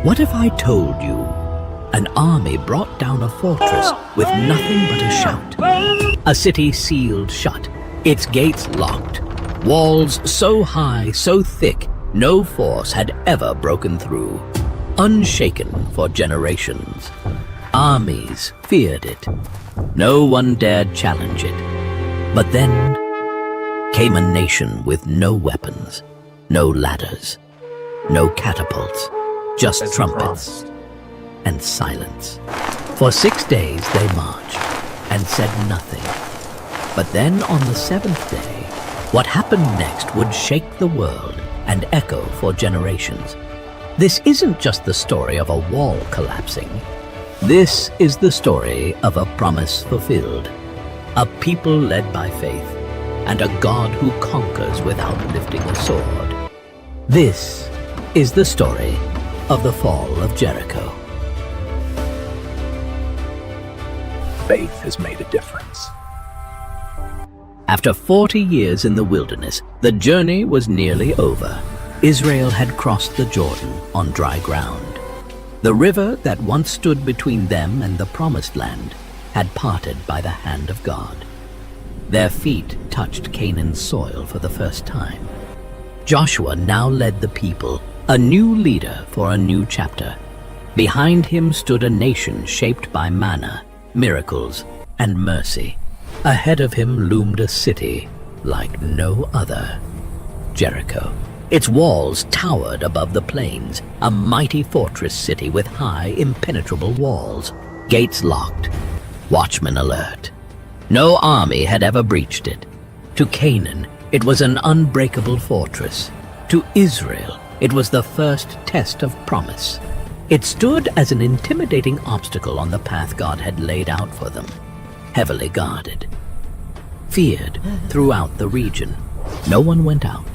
What if I told you an army brought down a fortress with nothing but a shout? A city sealed shut, its gates locked, walls so high, so thick, no force had ever broken through. Unshaken for generations, armies feared it. No one dared challenge it. But then came a nation with no weapons, no ladders, no catapults, just trumpets and silence. For 6 days they marched and said nothing. But then on the 7th day, what happened next would shake the world and echo for generations. This isn't just the story of a wall collapsing. This is the story of a promise fulfilled, a people led by faith, and a God who conquers without lifting a sword. This is the story of the fall of Jericho. Faith has made a difference. After 40 years in the wilderness, the journey was nearly over. Israel had crossed the Jordan on dry ground. The river that once stood between them and the Promised Land had parted by the hand of God. Their feet touched Canaan's soil for the first time. Joshua now led the people, a new leader for a new chapter. Behind him stood a nation shaped by manna, miracles, and mercy. Ahead of him loomed a city like no other, Jericho. Its walls towered above the plains, a mighty fortress city with high, impenetrable walls, gates locked, watchmen alert. No army had ever breached it. To Canaan, it was an unbreakable fortress. To Israel, it was the first test of promise. It stood as an intimidating obstacle on the path God had laid out for them, heavily guarded. Feared throughout the region, no one went out.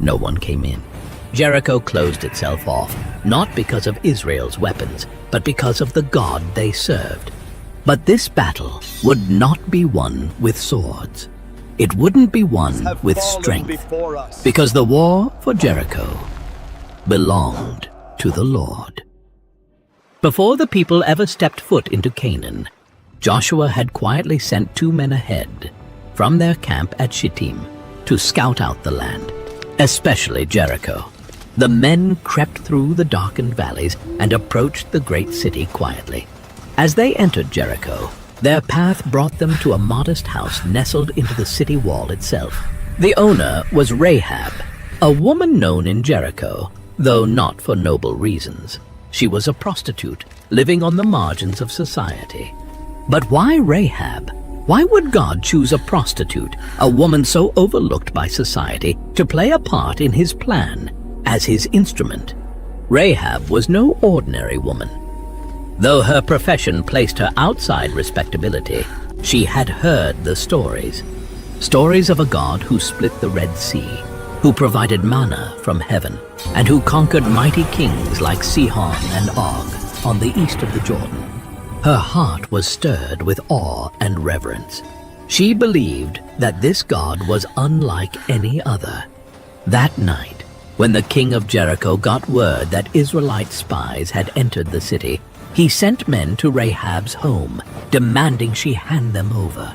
No one came in. Jericho closed itself off, not because of Israel's weapons, but because of the God they served. But this battle would not be won with swords. It wouldn't be won with strength, because the war for Jericho belonged to the Lord. Before the people ever stepped foot into Canaan, Joshua had quietly sent 2 men ahead from their camp at Shittim to scout out the land, especially Jericho. The men crept through the darkened valleys and approached the great city quietly. As they entered Jericho, their path brought them to a modest house nestled into the city wall itself. The owner was Rahab, a woman known in Jericho, though not for noble reasons. She was a prostitute, living on the margins of society. But why Rahab? Why would God choose a prostitute, a woman so overlooked by society, to play a part in his plan as his instrument? Rahab was no ordinary woman. Though her profession placed her outside respectability, she had heard the stories. Stories of a God who split the Red Sea, who provided manna from heaven, and who conquered mighty kings like Sihon and Og on the east of the Jordan. Her heart was stirred with awe and reverence. She believed that this God was unlike any other. That night, when the king of Jericho got word that Israelite spies had entered the city, he sent men to Rahab's home, demanding she hand them over.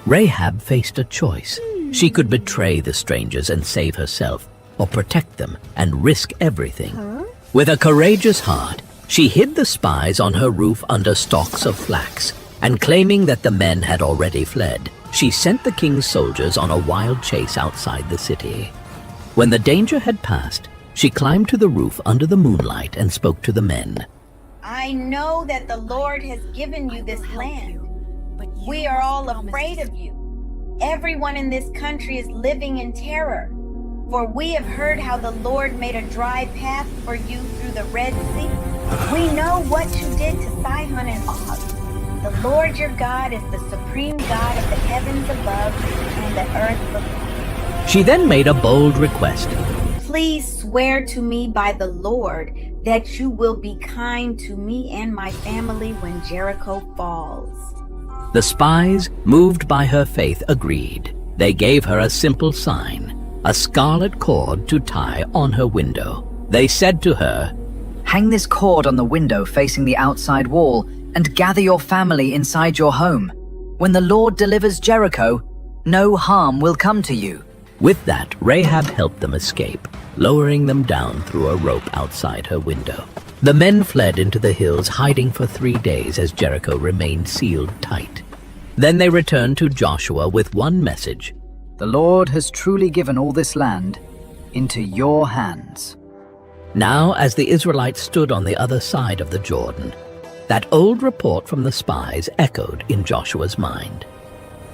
Rahab faced a choice. She could betray the strangers and save herself, or protect them and risk everything. With a courageous heart, she hid the spies on her roof under stalks of flax, and claiming that the men had already fled, she sent the king's soldiers on a wild chase outside the city. When the danger had passed, she climbed to the roof under the moonlight and spoke to the men. I know that the Lord has given you this land. We are all afraid of you. Everyone in this country is living in terror. For we have heard how the Lord made a dry path for you through the Red Sea. We know what you did to Sihon and Og. The Lord your God is the supreme God of the heavens above and the earth below. She then made a bold request. Please swear to me by the Lord that you will be kind to me and my family when Jericho falls. The spies, moved by her faith, agreed. They gave her a simple sign, a scarlet cord to tie on her window. They said to her, Hang this cord on the window facing the outside wall and gather your family inside your home. When the Lord delivers Jericho, no harm will come to you." With that, Rahab helped them escape, lowering them down through a rope outside her window. The men fled into the hills, hiding for 3 days as Jericho remained sealed tight. Then they returned to Joshua with one message: "The Lord has truly given all this land into your hands." Now, as the Israelites stood on the other side of the Jordan, that old report from the spies echoed in Joshua's mind.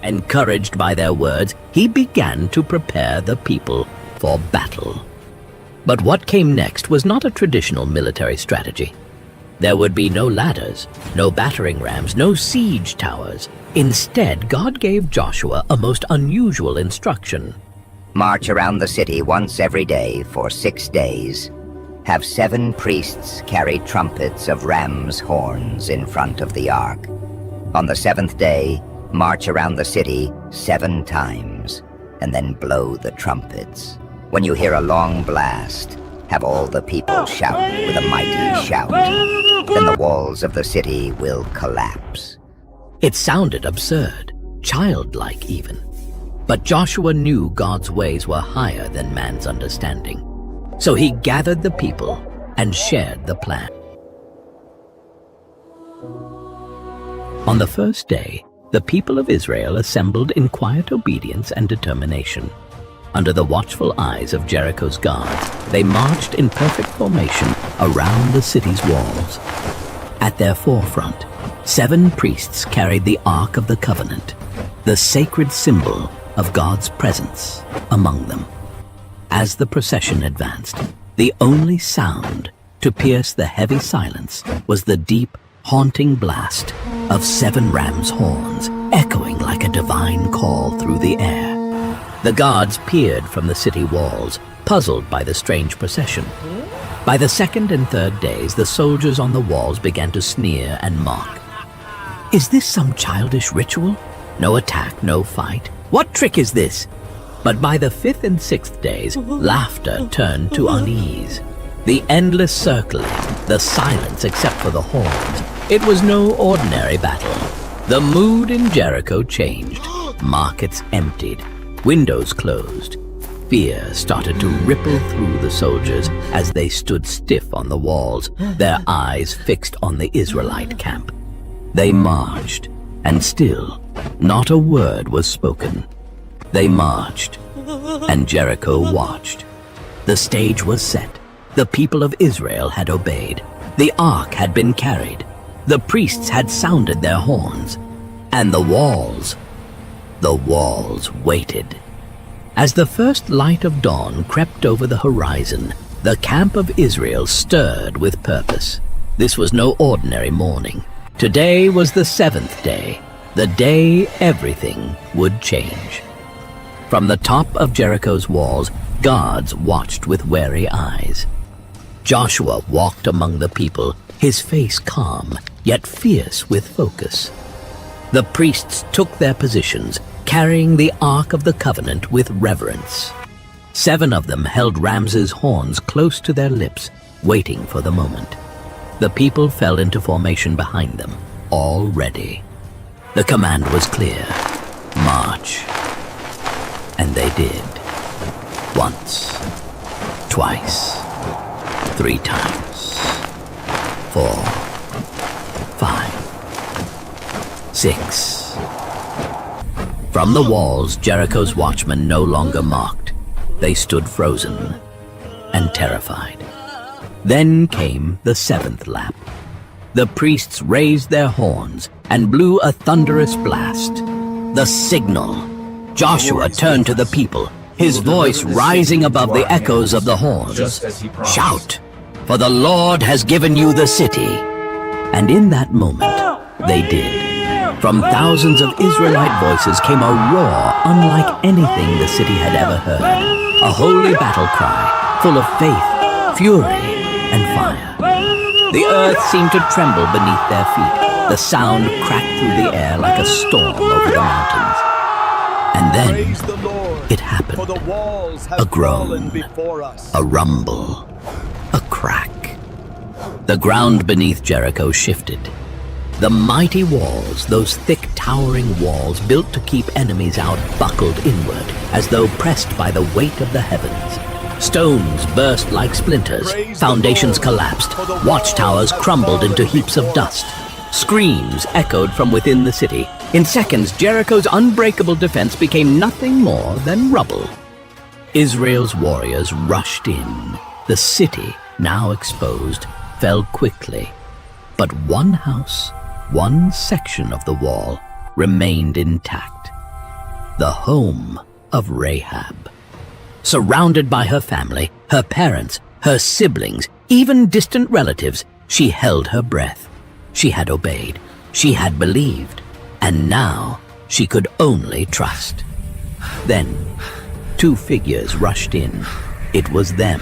Encouraged by their words, he began to prepare the people for battle. But what came next was not a traditional military strategy. There would be no ladders, no battering rams, no siege towers. Instead, God gave Joshua a most unusual instruction. "March around the city once every day for 6 days. Have 7 priests carry trumpets of ram's horns in front of the ark. On the 7th day, march around the city 7 times, and then blow the trumpets. When you hear a long blast, have all the people shout with a mighty shout. Then the walls of the city will collapse." It sounded absurd, childlike even. But Joshua knew God's ways were higher than man's understanding. So he gathered the people and shared the plan. On the first day, the people of Israel assembled in quiet obedience and determination. Under the watchful eyes of Jericho's guards, they marched in perfect formation around the city's walls. At their forefront, 7 priests carried the Ark of the Covenant, the sacred symbol of God's presence among them. As the procession advanced, the only sound to pierce the heavy silence was the deep, haunting blast of 7 ram's horns, echoing like a divine call through the air. The guards peered from the city walls, puzzled by the strange procession. By the 2nd and 3rd days, the soldiers on the walls began to sneer and mock. "Is this some childish ritual? No attack, no fight. What trick is this?" But by the 5th and 6th days, laughter turned to unease. The endless circling, the silence except for the horns. It was no ordinary battle. The mood in Jericho changed. Markets emptied. Windows closed. Fear started to ripple through the soldiers as they stood stiff on the walls, their eyes fixed on the Israelite camp. They marched, and still not a word was spoken. They marched, and Jericho watched. The stage was set. The people of Israel had obeyed. The ark had been carried. The priests had sounded their horns. And the walls waited. As the first light of dawn crept over the horizon, the camp of Israel stirred with purpose. This was no ordinary morning. Today was the 7th day, the day everything would change. From the top of Jericho's walls, guards watched with wary eyes. Joshua walked among the people, his face calm, yet fierce with focus. The priests took their positions, carrying the Ark of the Covenant with reverence. 7 of them held Ramses' horns close to their lips, waiting for the moment. The people fell into formation behind them, all ready. The command was clear: march. And they did. Once, twice, 3 times, 4, 5, 6. From the walls, Jericho's watchmen no longer mocked. They stood frozen and terrified. Then came the 7th lap. The priests raised their horns and blew a thunderous blast. The signal. Joshua turned to the people, his voice rising above the echoes of the horns. "Shout, for the Lord has given you the city." And in that moment, they did. From thousands of Israelite voices came a roar unlike anything the city had ever heard. A holy battle cry, full of faith, fury, and fire. The earth seemed to tremble beneath their feet. The sound cracked through the air like a storm over the mountains. And then it happened. A groan, a rumble, a crack. The ground beneath Jericho shifted. The mighty walls, those thick towering walls built to keep enemies out, buckled inward as though pressed by the weight of the heavens. Stones burst like splinters, foundations collapsed, watchtowers crumbled into heaps of dust. Screams echoed from within the city. In seconds, Jericho's unbreakable defense became nothing more than rubble. Israel's warriors rushed in. The city, now exposed, fell quickly. But one house, one section of the wall, remained intact. The home of Rahab. Surrounded by her family, her parents, her siblings, even distant relatives, she held her breath. She had obeyed. She had believed. And now she could only trust. Then, two figures rushed in. It was them.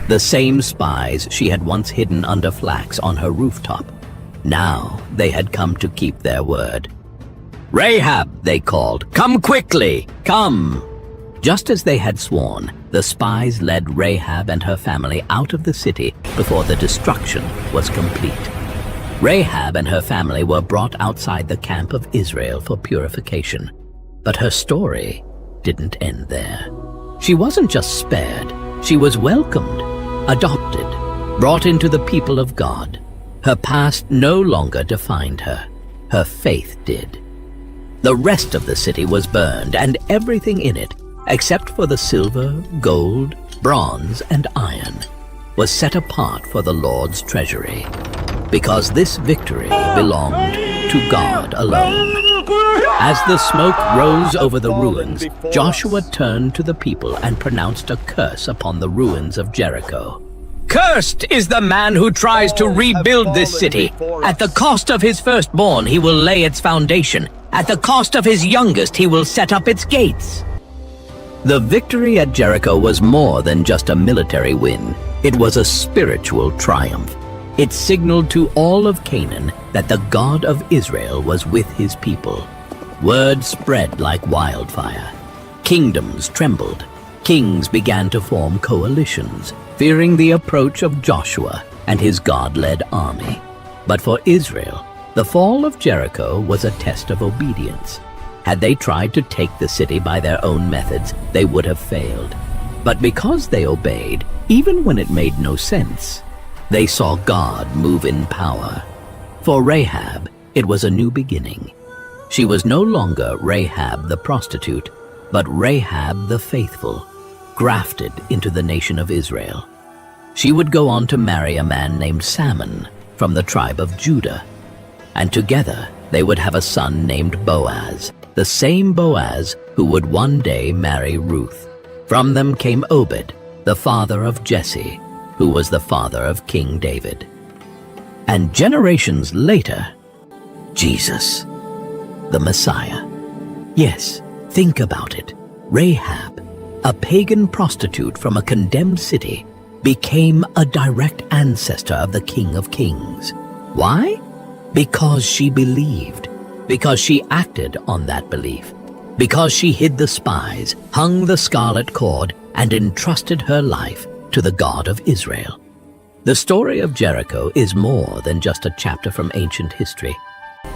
The same spies she had once hidden under flax on her rooftop. Now they had come to keep their word. "Rahab," they called. "Come quickly! Come!" Just as they had sworn, the spies led Rahab and her family out of the city before the destruction was complete. Rahab and her family were brought outside the camp of Israel for purification. But her story didn't end there. She wasn't just spared, she was welcomed, adopted, brought into the people of God. Her past no longer defined her. Her faith did. The rest of the city was burned, and everything in it, except for the silver, gold, bronze, and iron, was set apart for the Lord's treasury, because this victory belonged to God alone. As the smoke rose over the ruins, Joshua turned to the people and pronounced a curse upon the ruins of Jericho. "Cursed is the man who tries to rebuild this city. At the cost of his firstborn, he will lay its foundation. At the cost of his youngest, he will set up its gates." The victory at Jericho was more than just a military win. It was a spiritual triumph. It signaled to all of Canaan that the God of Israel was with his people. Word spread like wildfire. Kingdoms trembled. Kings began to form coalitions, fearing the approach of Joshua and his God-led army. But for Israel, the fall of Jericho was a test of obedience. Had they tried to take the city by their own methods, they would have failed. But because they obeyed, even when it made no sense, they saw God move in power. For Rahab, it was a new beginning. She was no longer Rahab the prostitute, but Rahab the faithful, grafted into the nation of Israel. She would go on to marry a man named Salmon from the tribe of Judah, and together they would have a son named Boaz, the same Boaz who would one day marry Ruth. From them came Obed, the father of Jesse, who was the father of King David. And generations later, Jesus, the Messiah. Yes, think about it. Rahab, a pagan prostitute from a condemned city, became a direct ancestor of the King of Kings. Why? Because she believed. Because she acted on that belief. Because she hid the spies, hung the scarlet cord, and entrusted her life to the God of Israel. The story of Jericho is more than just a chapter from ancient history.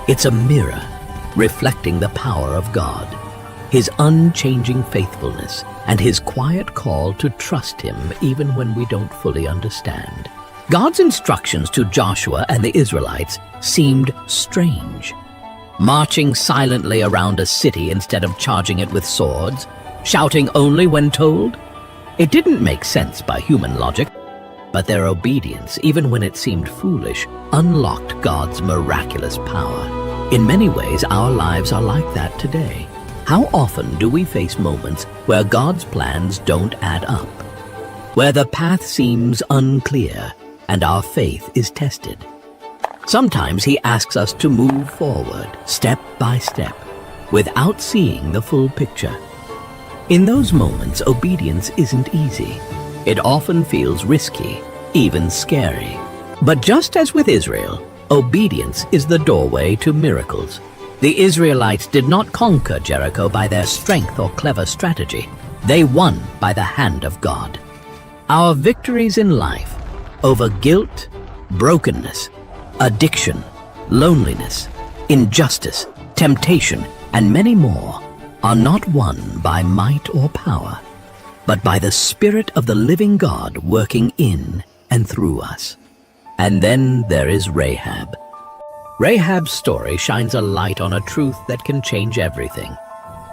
It's a mirror reflecting the power of God, his unchanging faithfulness, and his quiet call to trust him even when we don't fully understand. God's instructions to Joshua and the Israelites seemed strange. Marching silently around a city instead of charging it with swords, shouting only when told. It didn't make sense by human logic, but their obedience, even when it seemed foolish, unlocked God's miraculous power. In many ways, our lives are like that today. How often do we face moments where God's plans don't add up? Where the path seems unclear and our faith is tested? Sometimes he asks us to move forward, step by step, without seeing the full picture. In those moments, obedience isn't easy. It often feels risky, even scary. But just as with Israel, obedience is the doorway to miracles. The Israelites did not conquer Jericho by their strength or clever strategy. They won by the hand of God. Our victories in life over guilt, brokenness, addiction, loneliness, injustice, temptation, and many more are not won by might or power, but by the Spirit of the living God working in and through us. And then there is Rahab. Rahab's story shines a light on a truth that can change everything.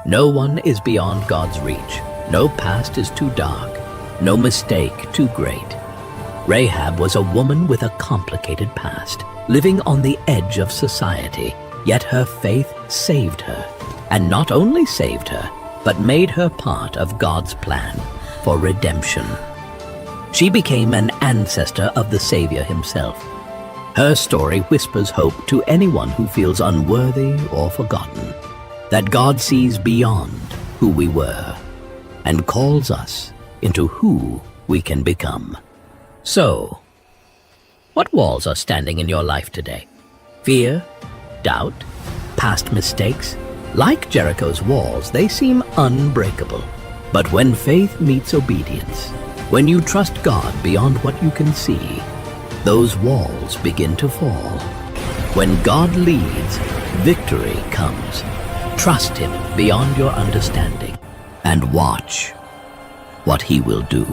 No one is beyond God's reach. No past is too dark. No mistake too great. Rahab was a woman with a complicated past, living on the edge of society, yet her faith saved her. And not only saved her, but made her part of God's plan for redemption. She became an ancestor of the Savior himself. Her story whispers hope to anyone who feels unworthy or forgotten, that God sees beyond who we were and calls us into who we can become. So, what walls are standing in your life today? Fear? Doubt? Past mistakes? Like Jericho's walls, they seem unbreakable. But when faith meets obedience, when you trust God beyond what you can see, those walls begin to fall. When God leads, victory comes. Trust Him beyond your understanding and watch what He will do.